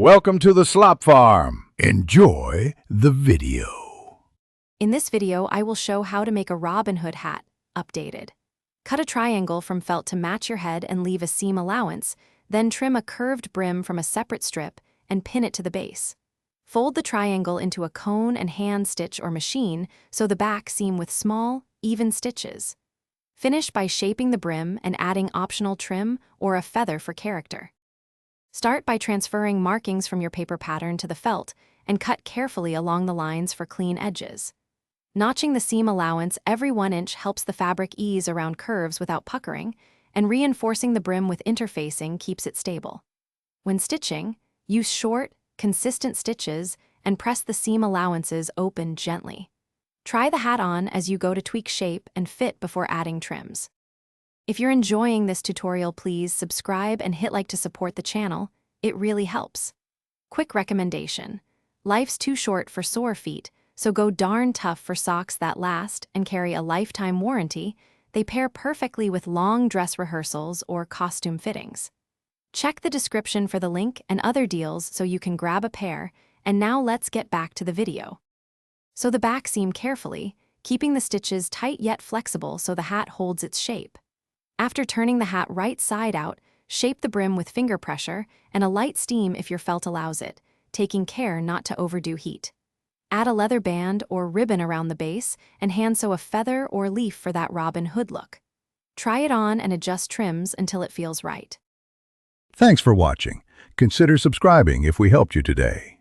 Welcome to the Slop Farm. Enjoy the video. In this video, I will show how to make a Robin Hood hat, updated. Cut a triangle from felt to match your head and leave a seam allowance, then trim a curved brim from a separate strip and pin it to the base. Fold the triangle into a cone and hand stitch or machine so the back seam with small, even stitches. Finish by shaping the brim and adding optional trim or a feather for character. Start by transferring markings from your paper pattern to the felt and cut carefully along the lines for clean edges. Notching the seam allowance every 1 inch helps the fabric ease around curves without puckering, and reinforcing the brim with interfacing keeps it stable. When stitching, use short, consistent stitches and press the seam allowances open gently. Try the hat on as you go to tweak shape and fit before adding trims. If you're enjoying this tutorial, please subscribe and hit like to support the channel. It really helps. Quick recommendation. Life's too short for sore feet, so go darn tough for socks that last and carry a lifetime warranty. They pair perfectly with long dress rehearsals or costume fittings. Check the description for the link and other deals so you can grab a pair, and now let's get back to the video. Sew the back seam carefully, keeping the stitches tight yet flexible so the hat holds its shape. After turning the hat right side out, shape the brim with finger pressure and a light steam if your felt allows it, taking care not to overdo heat. Add a leather band or ribbon around the base and hand sew a feather or leaf for that Robin Hood look. Try it on and adjust trims until it feels right. Thanks for watching. Consider subscribing if we helped you today.